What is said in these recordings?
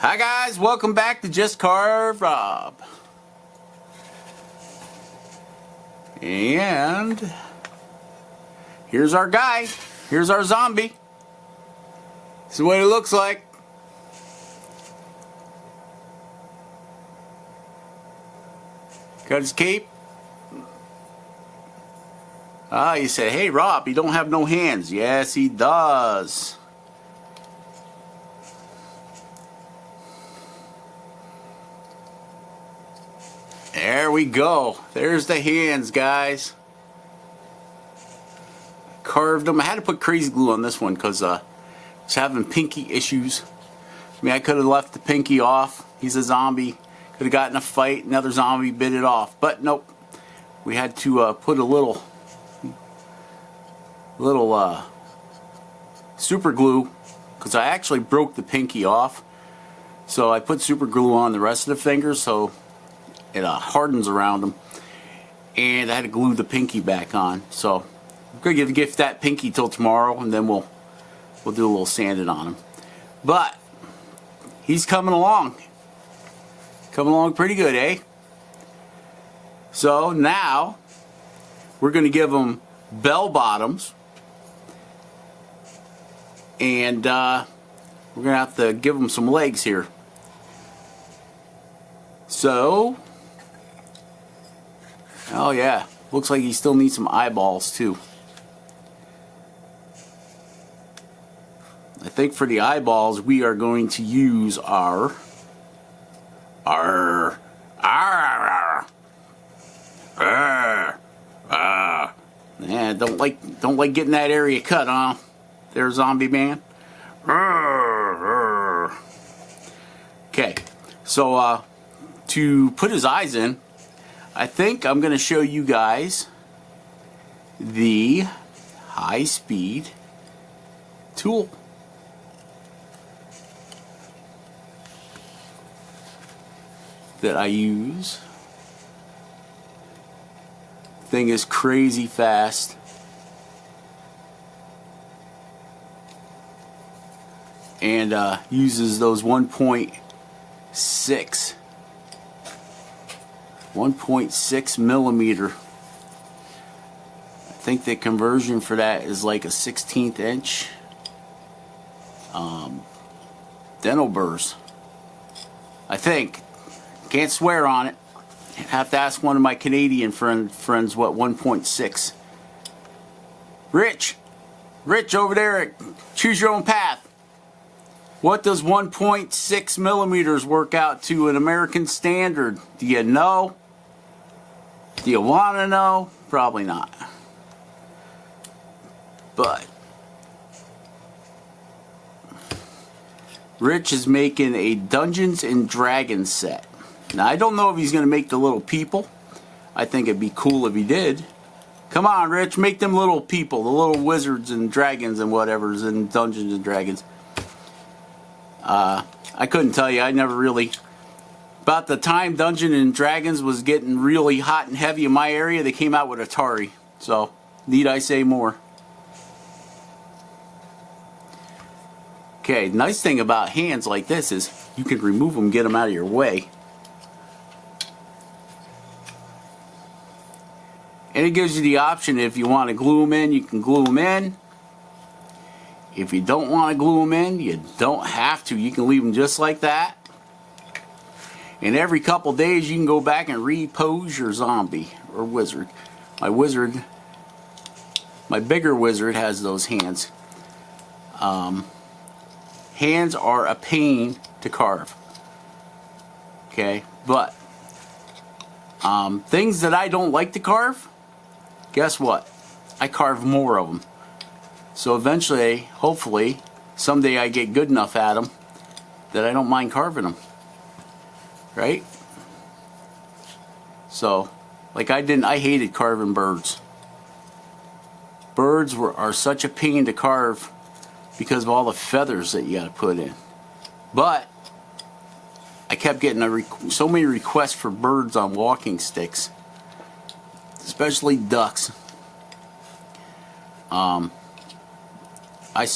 Hi guys, welcome back to Just Carve Rob. And here's our guy. Here's our zombie. This is what it looks like. Got his cape. You say, hey Rob, you don't have no hands. Yes, he does. There we go. There's the hands, guys. Carved them. I had to put crazy glue on this one because I was having pinky issues. I mean, I could have left the pinky off. He's a zombie. Could have gotten a fight. Another zombie bit it off. But nope. We had to put a little super glue because I actually broke the pinky off. So I put super glue on the rest of the fingers so it hardens around them, and I had to glue the pinky back on. So I'm gonna gift that pinky till tomorrow, and then we'll do a little sanding on him. But he's coming along pretty good, eh? So now we're gonna give him bell bottoms, and we're gonna have to give him some legs here. So, oh yeah, looks like he still needs some eyeballs too. I think for the eyeballs we are going to use our yeah, don't like getting that area cut, huh? There, zombie man. Okay, so to put his eyes in, I think I'm going to show you guys the high-speed tool. That I use. Thing is crazy fast. And uses those 1.6 millimeter. I think the conversion for that is like a 1/16 inch dental burrs. I think. Can't swear on it. Have to ask one of my Canadian friends what 1.6. Rich over there at Choose Your Own Path. What does 1.6 millimeters work out to an American standard? Do you know? Do you want to know? Probably not. But Rich is making a Dungeons and Dragons set. Now, I don't know if he's going to make the little people. I think it'd be cool if he did. Come on, Rich, make them little people, the little wizards and dragons and whatever's in Dungeons and Dragons. I couldn't tell you. I never really... About the time Dungeons and Dragons was getting really hot and heavy in my area, they came out with Atari. So, need I say more? Okay, nice thing about hands like this is you can remove them, get them out of your way. And it gives you the option, if you want to glue them in, you can glue them in. If you don't want to glue them in, you don't have to. You can leave them just like that. And every couple days you can go back and repose your zombie or wizard. My bigger wizard has those hands. Hands are a pain to carve. Okay, but things that I don't like to carve, guess what? I carve more of them. So eventually, hopefully, someday I get good enough at them that I don't mind carving them. Right? So, like I hated carving birds. Birds are such a pain to carve because of all the feathers that you got to put in. But I kept getting so many requests for birds on walking sticks, especially ducks. I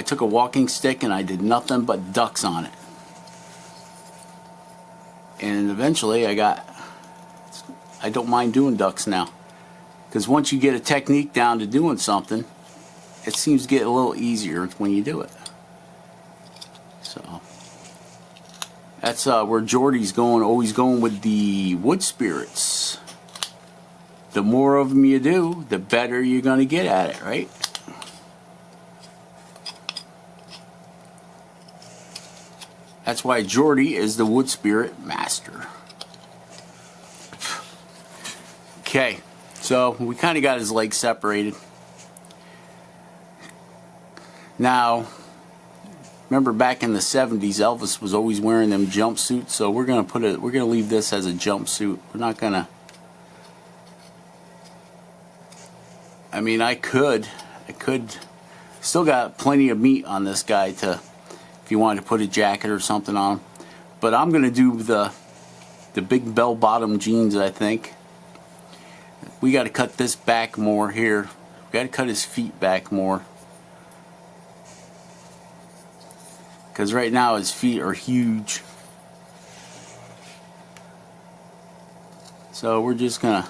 took a walking stick and I did nothing but ducks on it. And eventually I don't mind doing ducks now. Because once you get a technique down to doing something, it seems to get a little easier when you do it. So that's where Jordy's going, always going with the wood spirits. The more of them you do, the better you're going to get at it, right? That's why Jordy is the wood spirit master. Okay, so we kind of got his legs separated. Now, remember back in the 70s, Elvis was always wearing them jumpsuits, so we're gonna leave this as a jumpsuit. We're not gonna. I mean, I could still got plenty of meat on this guy to, if you wanted to put a jacket or something on him. But I'm gonna do the big bell bottom jeans, I think. We got to cut this back more here. We got to cut his feet back more. Because right now his feet are huge. So we're just gonna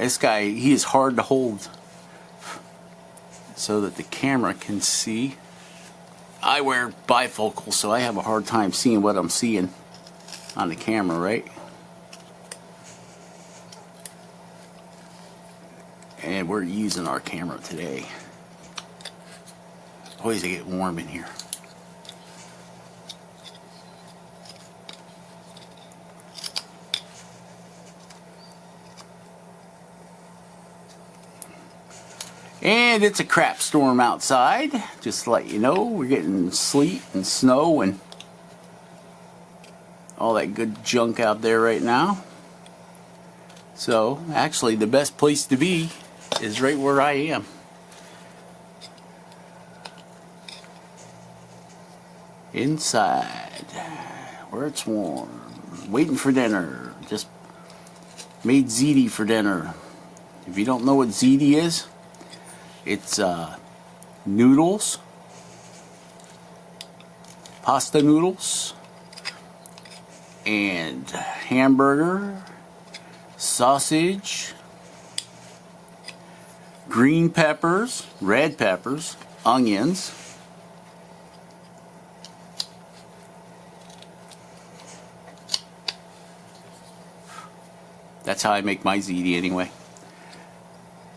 this guy, he is hard to hold so that the camera can see. I wear bifocals, so I have a hard time seeing what I'm seeing on the camera, right? And we're using our camera today. Always get warm in here. And it's a crap storm outside. Just to let you know, we're getting sleet and snow and all that good junk out there right now. So, actually, the best place to be is right where I am. Inside, where it's warm, waiting for dinner. Just made ziti for dinner. If you don't know what ziti is, it's noodles, pasta noodles, and hamburger, sausage, green peppers, red peppers, onions, that's how I make my ziti anyway,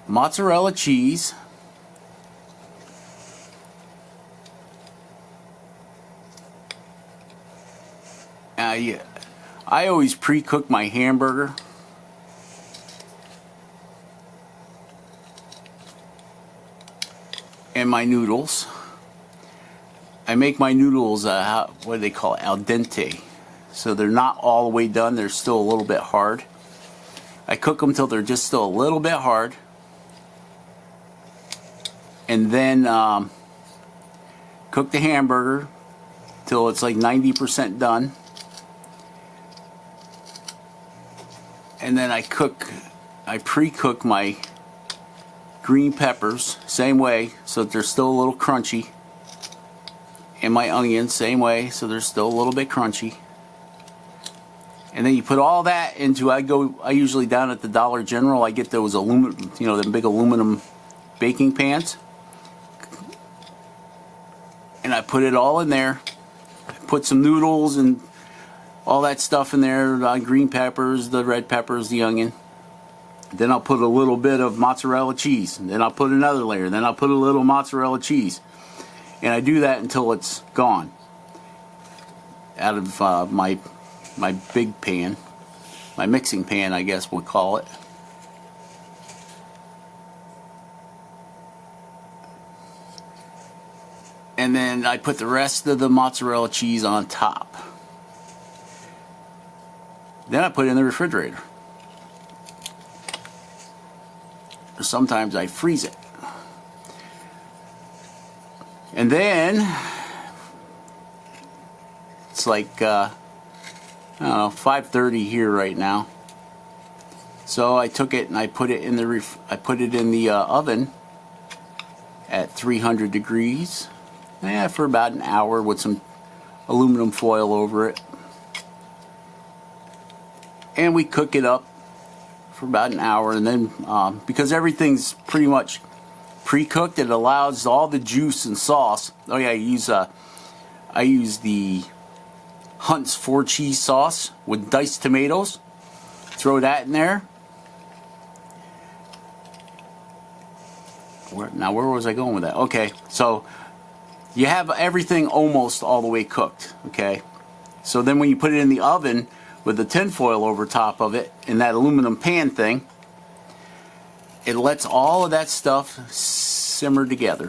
mozzarella cheese, I always pre-cook my hamburger. And my noodles. I make my noodles, what do they call it? Al dente. So they're not all the way done, they're still a little bit hard. I cook them till they're just still a little bit hard. And then cook the hamburger till it's like 90% done. And then I pre-cook my green peppers, same way, so that they're still a little crunchy. And my onions, same way, so they're still a little bit crunchy. And then you put all that into, I usually down at the Dollar General, I get those aluminum, them big aluminum baking pans. And I put it all in there. I put some noodles and all that stuff in there, green peppers, the red peppers, the onion. Then I'll put a little bit of mozzarella cheese. And then I'll put another layer. Then I'll put a little mozzarella cheese. And I do that until it's gone out of my big pan, my mixing pan, I guess we'll call it. And then I put the rest of the mozzarella cheese on top. Then I put it in the refrigerator. Or sometimes I freeze it. And then it's like I don't know, 5:30 here right now. So I took it and I put it in the oven at 300 degrees, for about an hour with some aluminum foil over it. And we cook it up for about an hour, and then because everything's pretty much pre-cooked, it allows all the juice and sauce. Oh yeah, I use the Hunt's 4 cheese sauce with diced tomatoes. Throw that in there. Where was I going with that? Okay, so you have everything almost all the way cooked. Okay, so then when you put it in the oven with the tin foil over top of it in that aluminum pan thing, it lets all of that stuff simmer together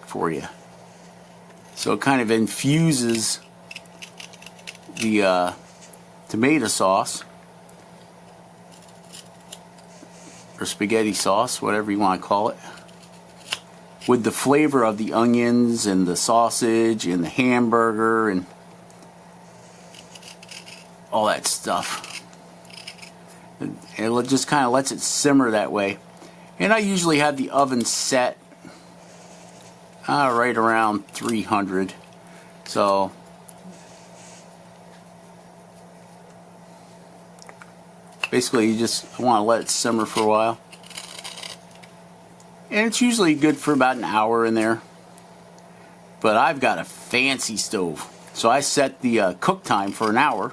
for you. So it kind of infuses the tomato sauce or spaghetti sauce, whatever you want to call it, with the flavor of the onions and the sausage and the hamburger and all that stuff. And it just kind of lets it simmer that way. And I usually have the oven set right around 300. So basically you just want to let it simmer for a while. And it's usually good for about an hour in there. But I've got a fancy stove, so I set the cook time for an hour.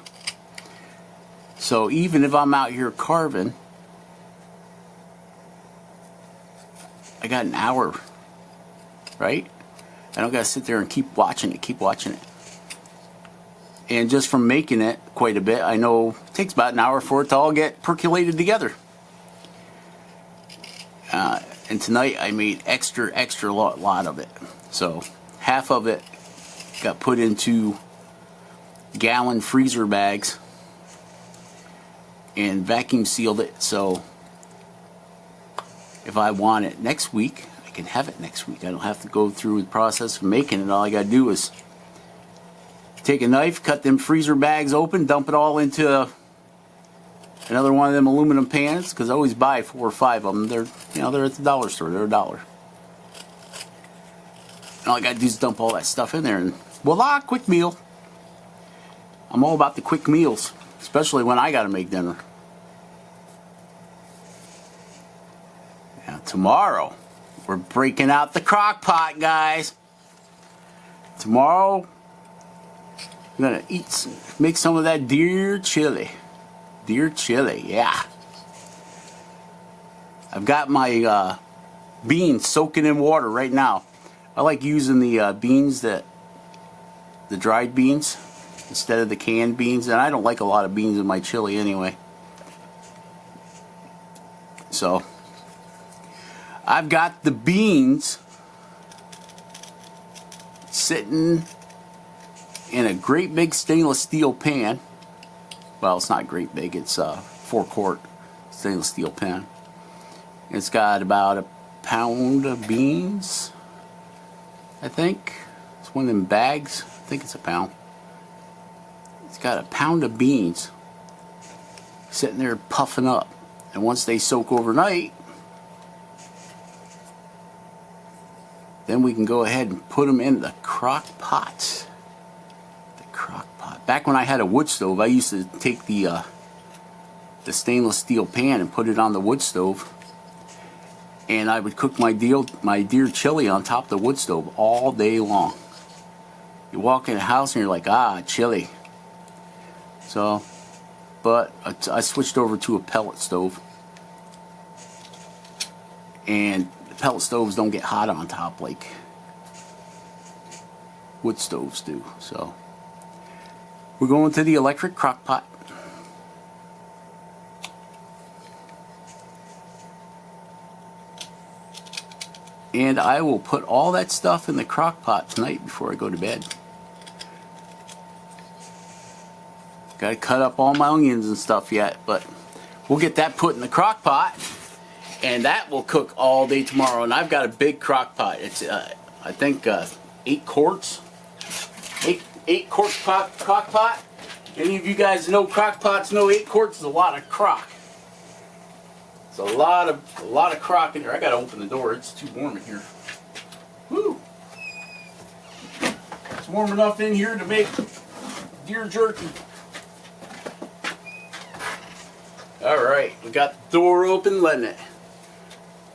So even if I'm out here carving, I got an hour, right? I don't got to sit there and keep watching it. And just from making it quite a bit, I know it takes about an hour for it to all get percolated together. And tonight I made extra lot of it. So half of it got put into gallon freezer bags and vacuum sealed it, so if I want it next week, I can have it next week. I don't have to go through the process of making it. All I gotta do is take a knife, cut them freezer bags open, dump it all into another one of them aluminum pans, because I always buy 4 or 5 of them. They're at the dollar store. They're $1. And all I gotta do is dump all that stuff in there, and voila, quick meal. I'm all about the quick meals, especially when I gotta make dinner. Now tomorrow, we're breaking out the crock pot, guys. Tomorrow, I'm gonna make some of that deer chili. Deer chili, yeah. I've got my beans soaking in water right now. I like using the beans the dried beans instead of the canned beans, and I don't like a lot of beans in my chili anyway. So I've got the beans sitting in a great big stainless steel pan. Well, it's not great big, it's a 4-quart stainless steel pan. It's got about a pound of beans, I think. It's one of them bags. I think it's a pound. It's got a pound of beans sitting there puffing up. And once they soak overnight, then we can go ahead and put them in the crock pot. The crock pot. Back when I had a wood stove, I used to take the stainless steel pan and put it on the wood stove, and I would cook my deer chili on top of the wood stove all day long. You walk in the house and you're like, chili. So, but I switched over to a pellet stove, and pellet stoves don't get hot on top like wood stoves do. So we're going to the electric crock pot. And I will put all that stuff in the crock pot tonight before I go to bed. Got to cut up all my onions and stuff yet, but we'll get that put in the crock pot, and that will cook all day tomorrow. And I've got a big crock pot. It's I think 8 quarts, 8 quart crock pot, Any of you guys know crock pots know 8 quarts is a lot of crock. It's a lot of crock in here. I gotta open the door. It's too warm in here. Woo! It's warm enough in here to make deer jerky. All right, we got the door open, letting it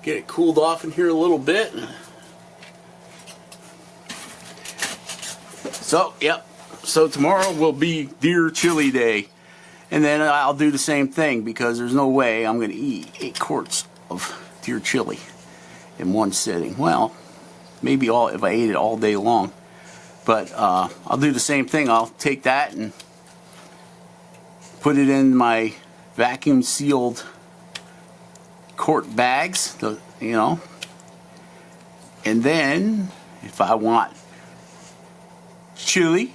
get it cooled off in here a little bit. So, yep. So tomorrow will be deer chili day. And then I'll do the same thing because there's no way I'm going to eat 8 quarts of deer chili in one sitting. Well, maybe if I ate it all day long. But I'll do the same thing. I'll take that and put it in my vacuum sealed quart bags, you know. And then if I want chili,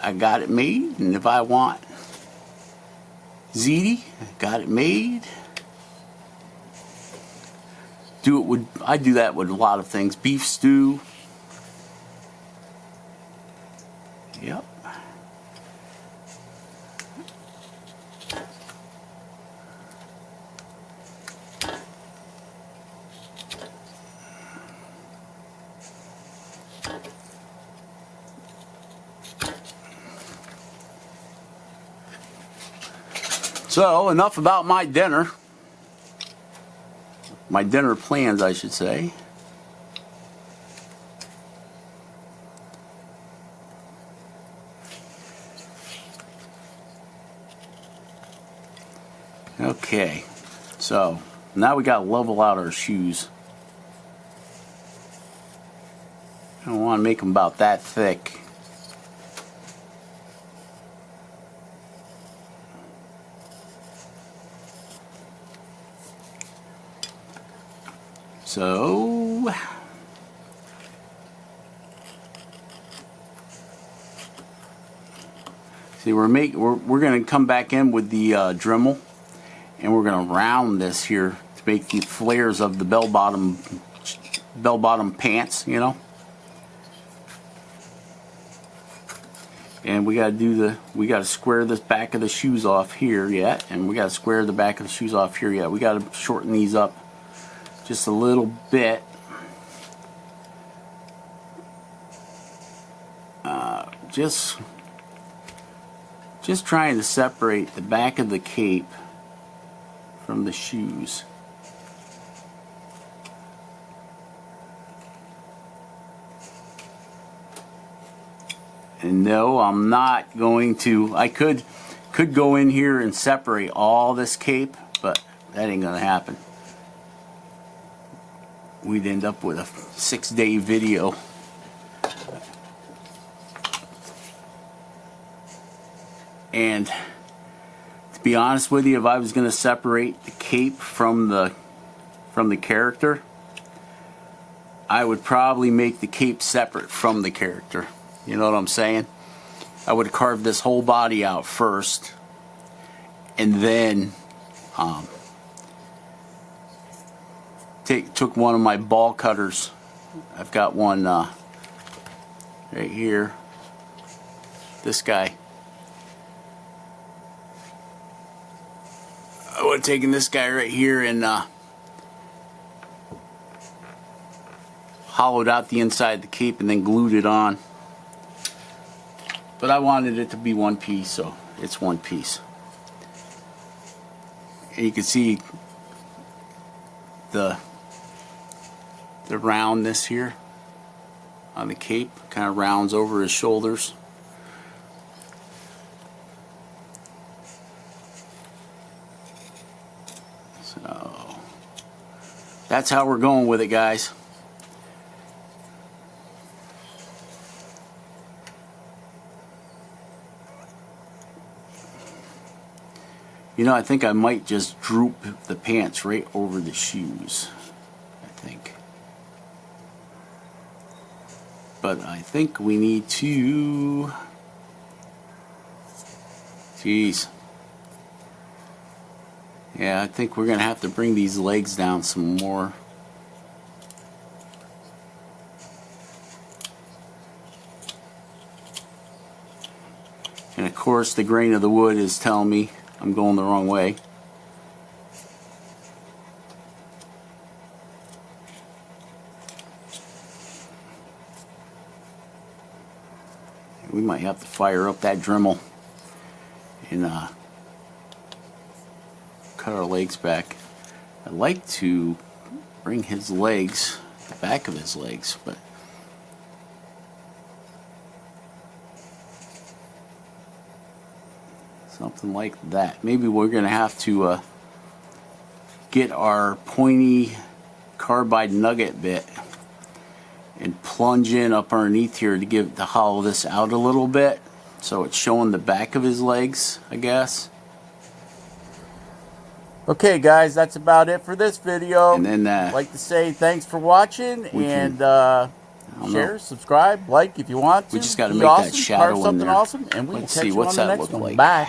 I got it made. And if I want ziti, got it made. I do that with a lot of things. Beef stew. Yep. So, enough about my dinner. My dinner plans, I should say. Okay, so now we got to level out our shoes. I don't want to make them about that thick. So see, we're going to come back in with the Dremel, and we're going to round this here to make the flares of the bell bottom pants, you know. And we got to square this back of the shoes off here yet, and we got to square the back of the shoes off here yet. We got to shorten these up just a little bit. Just trying to separate the back of the cape from the shoes. And no, I'm not going to. I could go in here and separate all this cape, but that ain't gonna happen. We'd end up with a 6-day video. And to be honest with you, if I was going to separate the cape from the character, I would probably make the cape separate from the character. You know what I'm saying? I would carve this whole body out first, and then took one of my ball cutters. I've got one right here. This guy. I would have taken this guy right here and hollowed out the inside of the cape and then glued it on. But I wanted it to be one piece, so it's one piece. And you can see the roundness here on the cape, kind of rounds over his shoulders. So that's how we're going with it, guys. You know, I think I might just droop the pants right over the shoes. I think. But I think we need to... Jeez. Yeah, I think we're going to have to bring these legs down some more. And of course, the grain of the wood is telling me I'm going the wrong way. We might have to fire up that dremel and cut our legs back. I'd like to bring his legs, the back of his legs, but something like that. Maybe we're going to have to get our pointy carbide nugget bit and plunge in up underneath here to hollow this out a little bit, so it's showing the back of his legs, I guess. Okay guys, that's about it for this video. And then I'd like to say thanks for watching, and share, subscribe, like if you want to. We just got to make that shadow in there. Awesome, and we will catch you on the next one. Like? Bye.